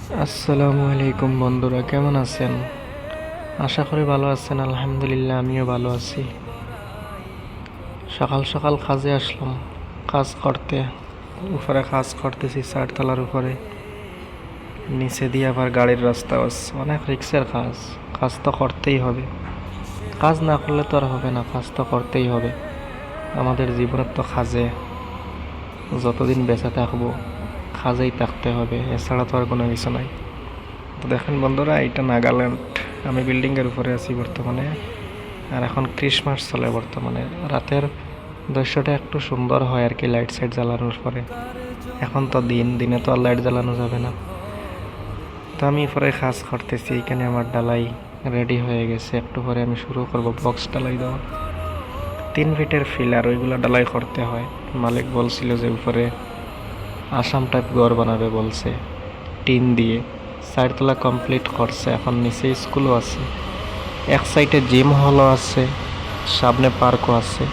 আসসালামু আলাইকুম বন্ধুরা, কেমন আছেন? আশা করি ভালো আছেন। আলহামদুলিল্লাহ, আমিও ভালো আছি। সকাল সকাল কাজে আসলাম, কাজ করতে। উপরে কাজ করতেছি, চারতলার উপরে। নিচে দিয়ে আবার গাড়ির রাস্তা আছে, অনেক রিক্সের কাজ। কাজ তো করতেই হবে, কাজ না করলে তো আর হবে না, কাজ তো করতেই হবে। আমাদের জীবনের তো কাজে, যতদিন বেঁচে থাকবো কাজেই থাকতে হবে, এছাড়া তো আর কোনো কিছু নাই। তো দেখেন বন্ধুরা, এটা নাগাল্যান্ড। আমি বিল্ডিংয়ের উপরে আছি বর্তমানে। আর এখন ক্রিসমাস চলে বর্তমানে। রাতের দৃশ্যটা একটু সুন্দর হয় আর কি, লাইট সাইট জ্বালানোর পরে। এখন তো দিন, দিনে তো আর লাইট জ্বালানো যাবে না। তো আমি পরে কাজ করতেছি, এখানে আমার ডালাই রেডি হয়ে গেছে। একটু পরে আমি শুরু করব বক্স ডালাই দেওয়া। 3 ফিটের ফিলার, ওইগুলো ডালাই করতে হয়। মালিক বলছিল যে উপরে আসাম টাইপ ঘর বানাবে বলছে, টিন দিয়ে। চারতলা কমপ্লিট করছে, এখন নিচে স্কুলও আছে, এক সাইডে জিম হলও আছে, সামনে পার্কও আছে,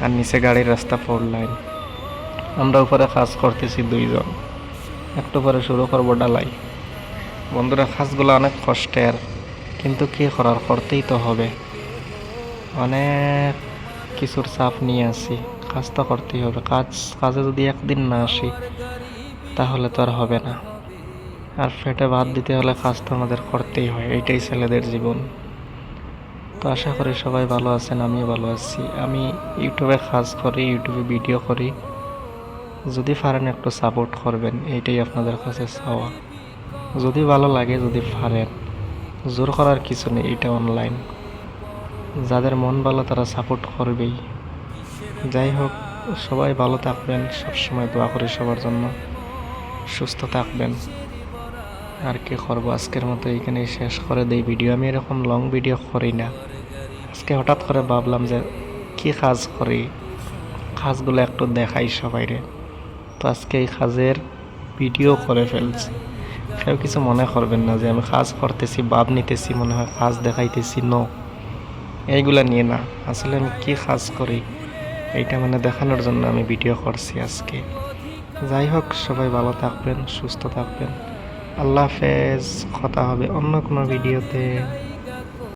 আর নিচে গাড়ির রাস্তা 4 লাইন। আমরা উপরে কাজ করতেছি 2 জন। একটু পরে শুরু করবো ডালাই। বন্ধুরা, কাজগুলো অনেক কষ্টের, কিন্তু কি করার, করতেই তো হবে। অনেক কিছুর চাপ নিয়ে আসি, কাজ তো করতেই হবে। কাজে যদি একদিন না আসি তাহলে তো আর হবে না। আর পেটে ভাত দিতে হলে কাজ তো আমাদের করতেই হয়, এইটাই ছেলেদের জীবন। তো আশা করি সবাই ভালো আছেন, আমিও ভালো আছি। আমি ইউটিউবে কাজ করি, ইউটিউবে ভিডিও করি। যদি পারেন একটু সাপোর্ট করবেন, এইটাই আপনাদের কাছে চাওয়া। যদি ভালো লাগে, যদি পারেন, জোর করার কিছু নেই, এটা অনলাইন। যাদের মন ভালো তারা সাপোর্ট করবেই। যাই হোক, সবাই ভালো থাকবেন, সবসময় দোয়া করি সবার জন্য। সুস্থ থাকবেন। আর কি করবো, আজকের মতো এইখানেই শেষ করে দেই ভিডিও। আমি এরকম লং ভিডিও করি না। আজকে হঠাৎ করে ভাবলাম যে কি কাজ করি, কাজগুলো একটু দেখাই সবাইরে। তো আজকে এই কাজের ভিডিও করে ফেলছি। কেউ কিছু মনে করবেন না যে আমি কাজ করতেছি, ভাব নিতেছি মনে হয় কাজ দেখাইতেছি। এইগুলা নিয়ে না, আসলে আমি কি কাজ করি এইটা দেখানোর জন্য আমি ভিডিও করছি আজকে। যাই হোক, সবাই ভালো থাকবেন, সুস্থ থাকবেন। আল্লাহ হাফেজ। কথা হবে অন্য কোনো ভিডিওতে।